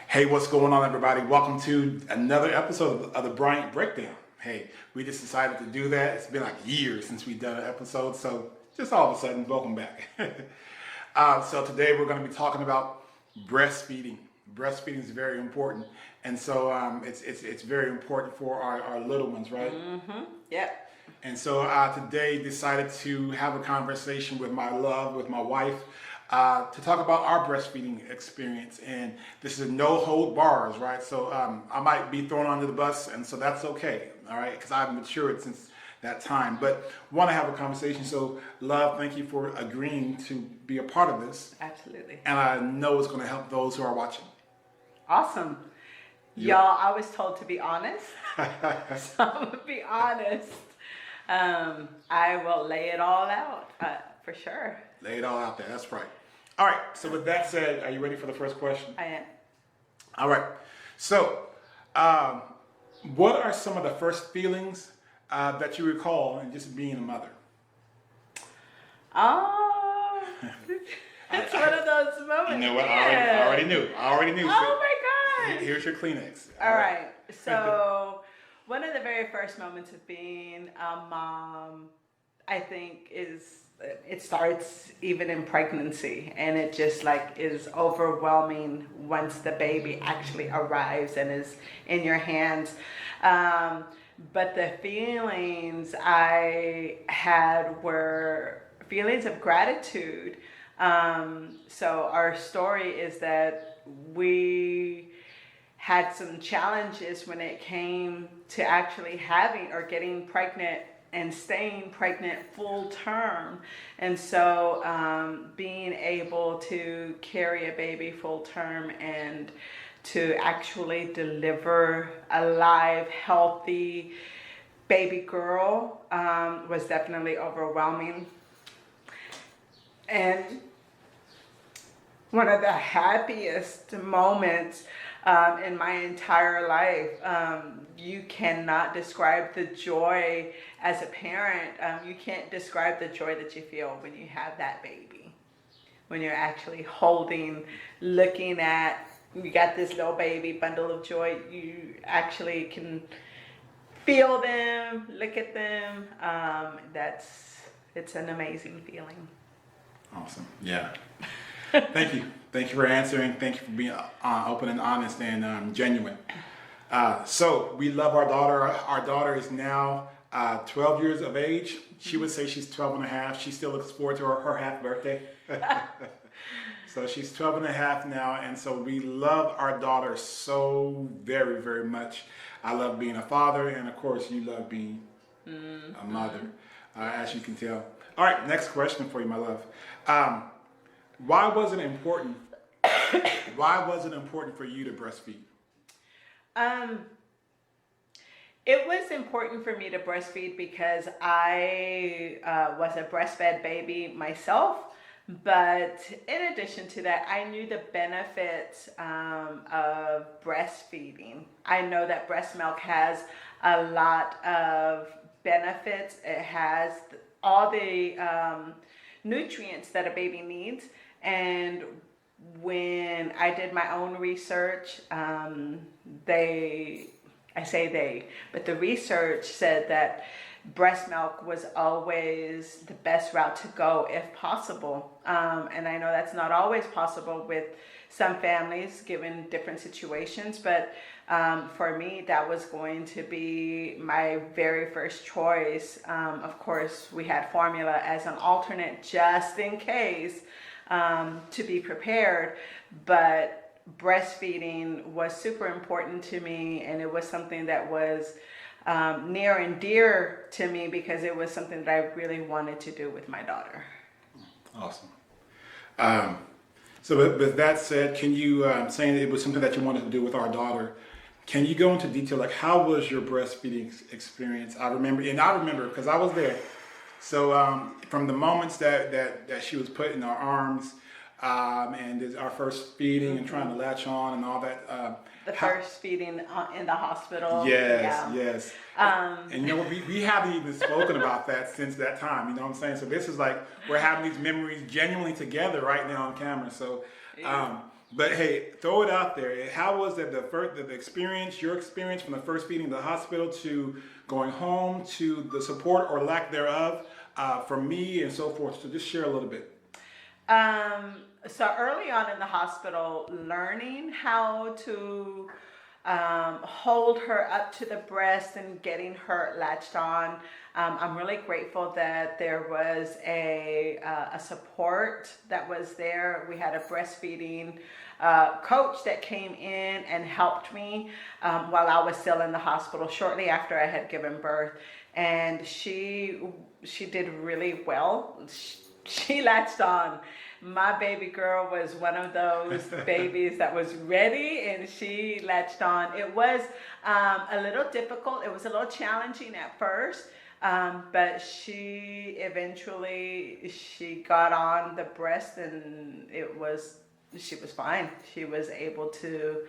Hey, what's going on, everybody? Welcome to another episode of the Bryant Breakdown. Hey, we just decided to do that. It's been like years since we've done an episode, so just all of a sudden, welcome back. So today we're going to be talking about breastfeeding. Breastfeeding is very important, and so it's very important for our little ones, right? Mm-hmm. Yep. And so today decided to have a conversation with my wife, to talk about our breastfeeding experience. And this is no hold bars, right? So I might be thrown under the bus, and so that's okay, all right? Because I've matured since that time. But want to have a conversation. So, Love, thank you for agreeing to be a part of this. Absolutely. And I know it's going to help those who are watching. Awesome. Yeah. Y'all, I was told to be honest. So I'm going to be honest. I will lay it all out for sure. Lay it all out there. That's right. All right. So with that said, are you ready for the first question? I am. All right. So, what are some of the first feelings that you recall in just being a mother? Oh, it's one of those moments. You know what? I already knew. Oh my God. Here's your Kleenex. All right. So one of the very first moments of being a mom, I think, it starts even in pregnancy, and it just is overwhelming once the baby actually arrives and is in your hands. But the feelings I had were feelings of gratitude. So our story is that we had some challenges when it came to actually having or getting pregnant and staying pregnant full term. And so being able to carry a baby full term and to actually deliver a live, healthy baby girl was definitely overwhelming. And one of the happiest moments in my entire life. You cannot describe the joy as a parent. You can't describe the joy that you feel when you have that baby. When you're actually holding, looking at, you got this little baby bundle of joy. You actually can feel them, look at them. It's an amazing feeling. Awesome. Yeah. Thank you. Thank you for answering. Thank you for being open and honest and genuine. So we love our daughter. Our daughter is now 12 years of age. She would say she's 12 and a half. She still looks forward to her half birthday. So she's 12 and a half now. And so we love our daughter so very, very much. I love being a father. And of course, you love being a mother, as you can tell. All right. Next question for you, my love. Why was it important? Why was it important for you to breastfeed? It was important for me to breastfeed because I was a breastfed baby myself. But in addition to that, I knew the benefits of breastfeeding. I know that breast milk has a lot of benefits. It has all the nutrients that a baby needs. And when I did my own research, but the research said that breast milk was always the best route to go if possible. And I know that's not always possible with some families given different situations, but for me, that was going to be my very first choice. Of course, we had formula as an alternate just in case, to be prepared, but breastfeeding was super important to me, and it was something that was near and dear to me because it was something that I really wanted to do with my daughter. Awesome. So with that said, can you, saying it was something that you wanted to do with our daughter, can you go into detail, like how was your breastfeeding experience? I remember because I was there. So from the moments that she was put in our arms, and our first feeding and trying to latch on and all that. First feeding in the hospital. Yes. And you know what, we haven't even spoken about that since that time, you know what I'm saying? So this is like, we're having these memories genuinely together right now on camera. So But hey, throw it out there. How was that the experience, your experience from the first feeding in the hospital to going home to the support or lack thereof from me and so forth? So just share a little bit. So early on in the hospital, learning how to hold her up to the breast and getting her latched on. I'm really grateful that there was a support that was there. We had a breastfeeding coach that came in and helped me while I was still in the hospital shortly after I had given birth, and she did really well. She latched on. My baby girl was one of those babies that was ready, and she latched on. It was a little difficult. It was a little challenging at first, but she got on the breast, and she was fine. She was able to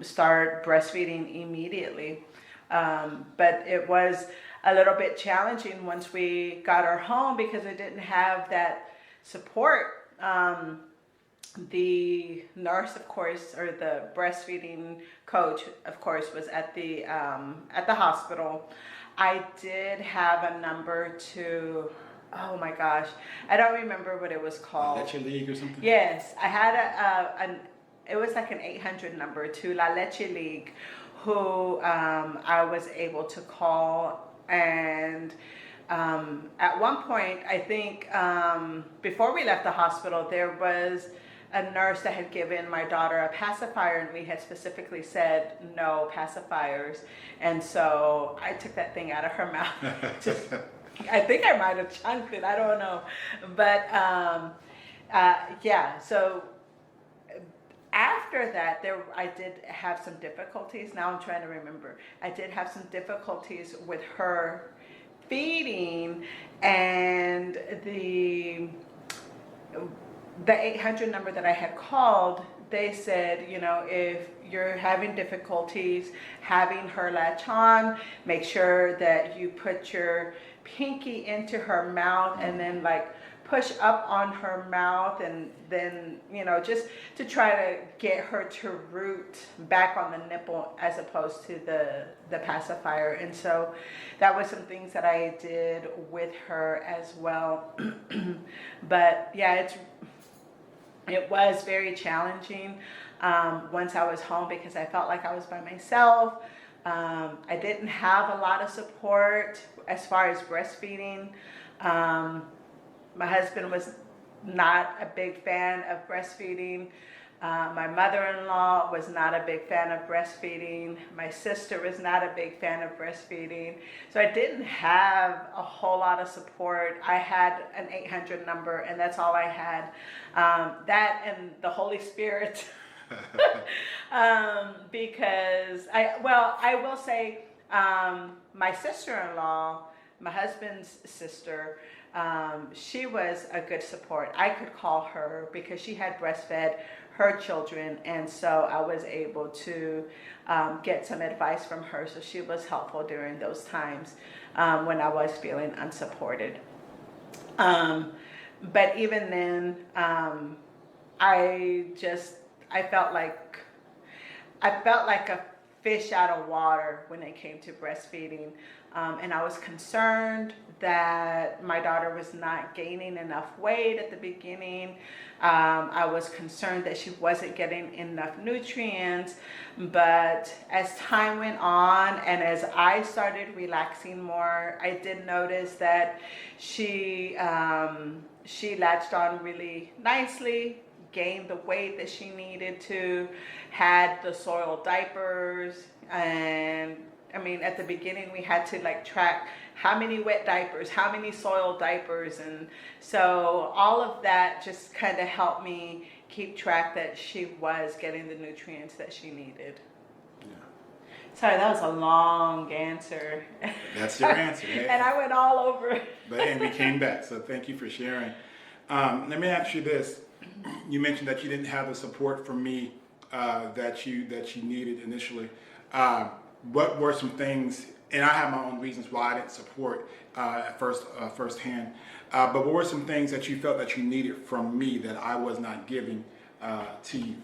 start breastfeeding immediately. But it was a little bit challenging once we got her home because I didn't have that support. The nurse, of course, or the breastfeeding coach, of course, was at the hospital. I did have a number to, oh my gosh, I don't remember what it was called. Leche League or something? Yes, I had it was like an 800 number to La Leche League, who I was able to call. And at one point, I think before we left the hospital, there was a nurse that had given my daughter a pacifier, and we had specifically said no pacifiers. And so I took that thing out of her mouth. I think I might have chunked it. I don't know. But yeah, so after that, I did have some difficulties. Now I'm trying to remember. I did have some difficulties with her feeding, and the 800 number that I had called, they said, if you're having difficulties having her latch on, make sure that you put your pinky into her mouth and then push up on her mouth, and then just to try to get her to root back on the nipple as opposed to the pacifier. And so that was some things that I did with her as well. But yeah, it was very challenging once I was home because I felt like I was by myself. I didn't have a lot of support as far as breastfeeding. My husband was not a big fan of breastfeeding. My mother-in-law was not a big fan of breastfeeding. My sister was not a big fan of breastfeeding. So I didn't have a whole lot of support. I had an 800 number, and that's all I had. That and the Holy Spirit. Because I will say, my sister-in-law, my husband's sister, she was a good support. I could call her because she had breastfed her children, and so I was able to get some advice from her. So she was helpful during those times when I was feeling unsupported. But even then, I felt like a fish out of water when it came to breastfeeding. And I was concerned that my daughter was not gaining enough weight at the beginning. I was concerned that she wasn't getting enough nutrients. But as time went on and as I started relaxing more, I did notice that she latched on really nicely, gained the weight that she needed to, had the soiled diapers. And I mean, at the beginning we had to track how many wet diapers, how many soiled diapers. And so all of that just kind of helped me keep track that she was getting the nutrients that she needed. Yeah. Sorry, that was a long answer. That's your answer. And I went all over. And we came back, so thank you for sharing. Let me ask you this. You mentioned that you didn't have the support from me that you needed initially. What were some things, and I have my own reasons why I didn't support at firsthand, but what were some things that you felt that you needed from me that I was not giving to you?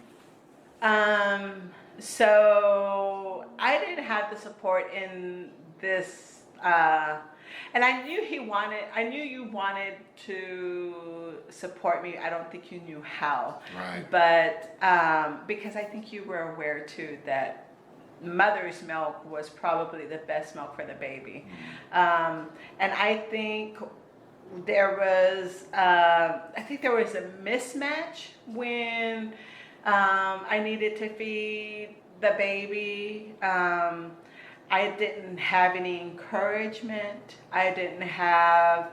So I didn't have the support in this, and I knew I knew you wanted to support me. I don't think you knew how. Right. But, because I think you were aware too that mother's milk was probably the best milk for the baby. And I think I think there was a mismatch when I needed to feed the baby. I didn't have any encouragement. I didn't have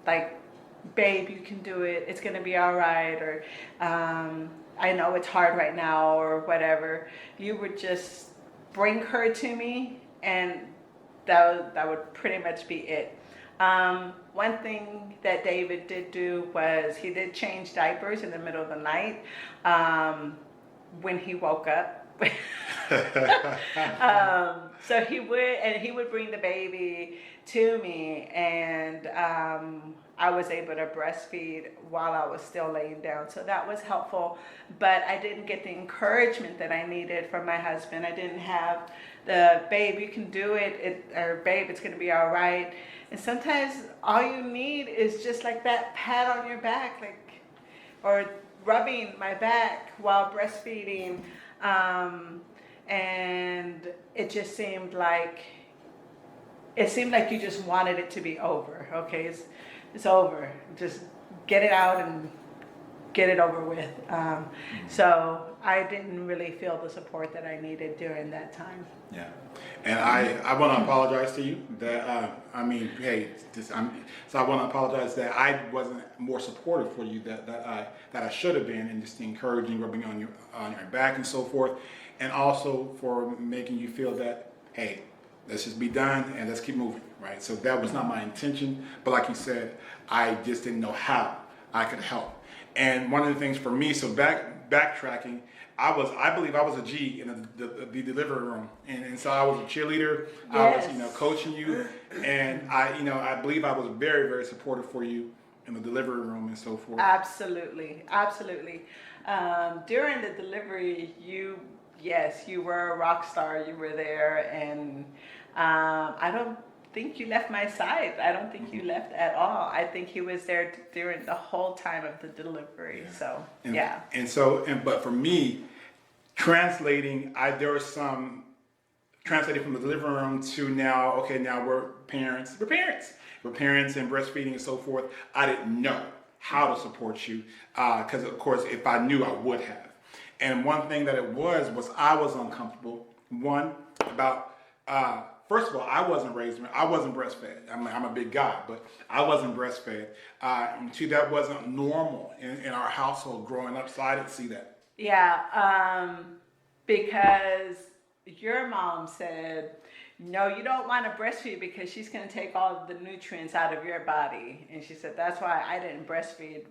like, babe, you can do it. It's gonna be all right. Or I know it's hard right now, or whatever. You would just bring her to me, and that would pretty much be it. One thing that David did do was he did change diapers in the middle of the night when he woke up. So he would bring the baby to me, and I was able to breastfeed while I was still laying down. So that was helpful, but I didn't get the encouragement that I needed from my husband. I didn't have the, babe, you can do it, or babe, it's gonna be all right. And sometimes all you need is just like that pat on your back, like, or rubbing my back while breastfeeding. And it just seemed like you just wanted it to be over. Okay, it's over. Just get it out and get it over with. So I didn't really feel the support that I needed during that time. Yeah, and I want to apologize to you that so I want to apologize that I wasn't more supportive for you that I should have been, and just encouraging, rubbing on your back and so forth, and also for making you feel that, hey, let's just be done and let's keep moving, right? So that was not my intention, but like you said, I just didn't know how I could help. And one of the things for me, so backtracking, I believe I was a G in the delivery room, and so I was a cheerleader. Yes. I was coaching you, and I believe I was very, very supportive for you in the delivery room and so forth. Absolutely. During the delivery, you were a rock star. You were there, and I don't think you left my side. I don't think you left at all. I think he was there during the whole time of the delivery. Yeah. So, But for me, translating, there was some translating from the delivery room to now. Okay, now we're parents. We're parents and breastfeeding and so forth. I didn't know how to support you because, of course, if I knew, I would have. And one thing that it was I was uncomfortable. First of all, I wasn't breastfed. I'm a big guy, but I wasn't breastfed. And two, that wasn't normal in our household growing up, so I didn't see that. Yeah, because your mom said, no, you don't want to breastfeed because she's going to take all the nutrients out of your body. And she said, that's why I didn't breastfeed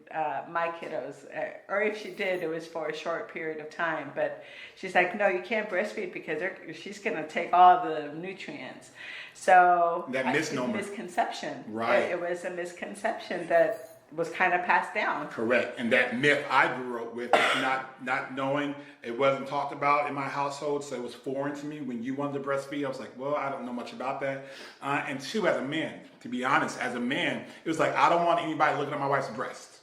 my kiddos. Or if she did, it was for a short period of time. But she's like, no, you can't breastfeed because she's going to take all the nutrients. So that misnomer. Misconception. Right. It was a misconception that was kind of passed down. Correct. And that myth I grew up with, not knowing, it wasn't talked about in my household, so it was foreign to me. When you wanted to breastfeed, I was like, well, I don't know much about that. And two, as a man, to be honest, as a man, it was like, I don't want anybody looking at my wife's breast.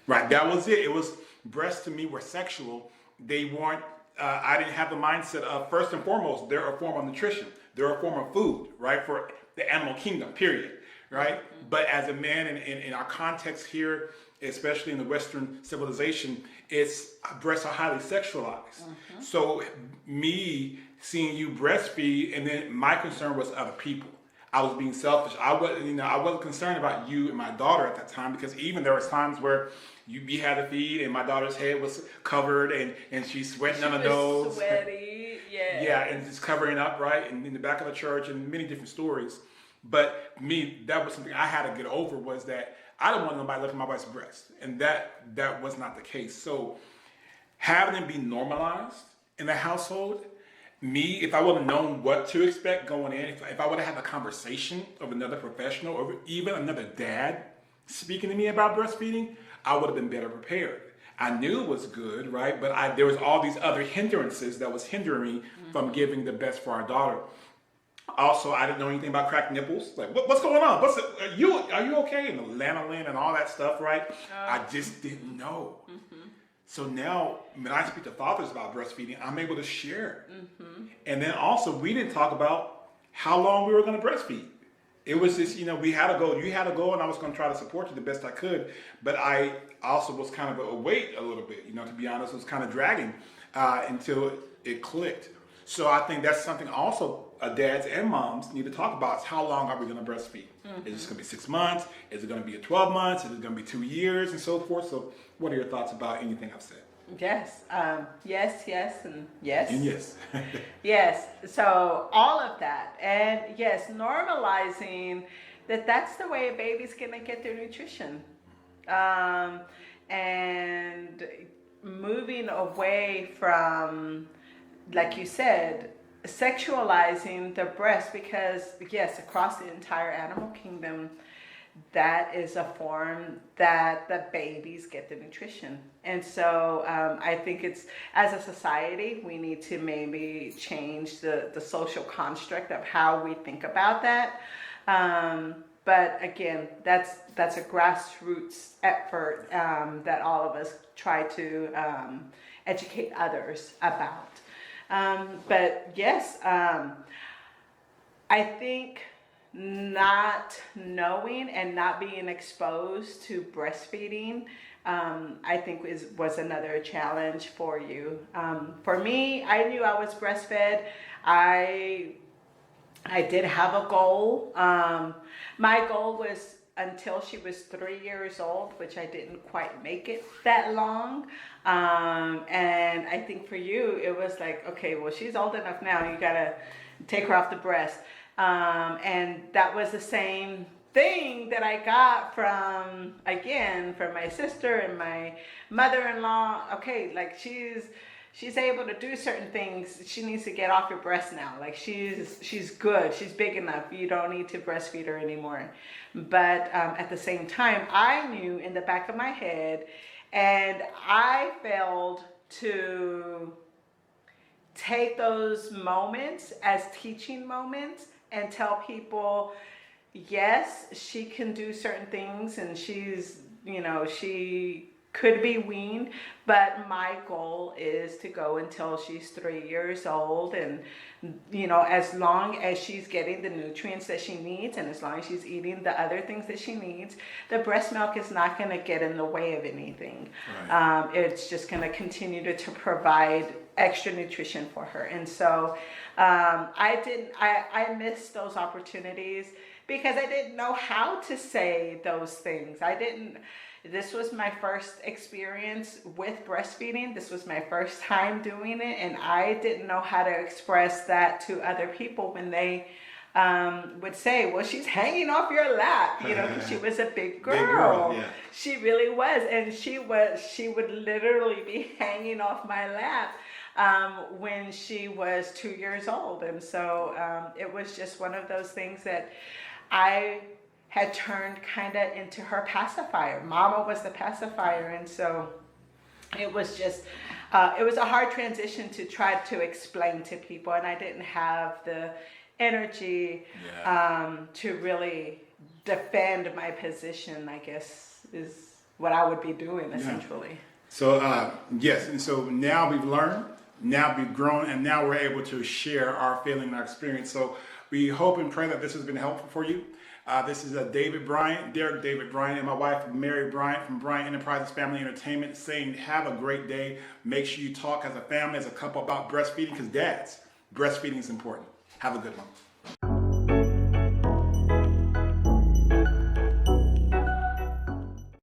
Right, that was it. It was, breasts to me were sexual. They weren't, I didn't have the mindset of, first and foremost, they're a form of nutrition. They're a form of food, right, for the animal kingdom, period. Right? But as a man in our context here, especially in the Western civilization, breasts are highly sexualized. Mm-hmm. So me seeing you breastfeed, and then my concern was other people. I was being selfish. I wasn't concerned about you and my daughter at that time, because even there was times where you had to feed and my daughter's head was covered and she's sweating on the nose. Sweaty, yeah. Yeah, and just covering up, right? And in the back of the church, and many different stories. But me, that was something I had to get over, was that I don't want nobody looking at my wife's breast. And that was not the case. So having it be normalized in the household, me, if I would have known what to expect going in, if I would have had a conversation of another professional or even another dad speaking to me about breastfeeding, I would have been better prepared. I knew it was good, right? But there was all these other hindrances that was hindering me from giving the best for our daughter. Also, I didn't know anything about cracked nipples. Like, what's going on? Are you okay? And the lanolin and all that stuff, right? I just didn't know. So now, when I speak to fathers about breastfeeding, I'm able to share. And then also, we didn't talk about how long we were going to breastfeed. It was just, we had to go. You had to go, and I was going to try to support you the best I could. But I also was kind of a wait a little bit. To be honest, it was kind of dragging until it clicked. So I think that's something also dads and moms need to talk about. Is how long are we going to breastfeed? Is this going to be 6 months? Is it going to be 12 months? Is it going to be 2 years and so forth? So what are your thoughts about anything I've said? Yes. Yes, and yes. And yes. Yes. So all of that. And yes, normalizing that's the way a baby's going to get their nutrition. And moving away from, like you said, sexualizing the breast, because yes, across the entire animal kingdom, that is a form that the babies get the nutrition. And so I think it's, as a society, we need to maybe change the social construct of how we think about that. But again, that's a grassroots effort that all of us try to educate others about. But yes, I think not knowing and not being exposed to breastfeeding, I think was another challenge for you. For me, I knew I was breastfed. I did have a goal. My goal was until she was 3 years old, which I didn't quite make it that long. And I think for you, it was like, okay, well, she's old enough now. You gotta take her off the breast. And that was the same thing that I got from my sister and my mother-in-law. Okay, like she's able to do certain things. She needs to get off your breast now. Like she's good. She's big enough. You don't need to breastfeed her anymore. But at the same time, I knew in the back of my head, and I failed to take those moments as teaching moments and tell people, yes, she can do certain things, and she could be weaned, but my goal is to go until she's 3 years old, and as long as she's getting the nutrients that she needs, and as long as she's eating the other things that she needs, the breast milk is not going to get in the way of anything. Right. It's just going to continue to provide extra nutrition for her. And so I missed those opportunities because I didn't know how to say those things. This was my first experience with breastfeeding. This was my first time doing it, and I didn't know how to express that to other people when they would say, well, she's hanging off your lap, because she was a big girl. Big girl, yeah. She really was, and she would literally be hanging off my lap when she was 2 years old. And so it was just one of those things that I had turned kind of into her pacifier. Mama was the pacifier. And so it was just, it was a hard transition to try to explain to people. And I didn't have the energy to really defend my position, I guess, is what I would be doing essentially. Yeah. So, yes. And so now we've learned, now we've grown, and now we're able to share our feeling and our experience. So we hope and pray that this has been helpful for you. This is Derek David Bryant, and my wife, Mary Bryant from Bryant Enterprises Family Entertainment, saying have a great day. Make sure you talk as a family, as a couple about breastfeeding, because dads, breastfeeding is important. Have a good one.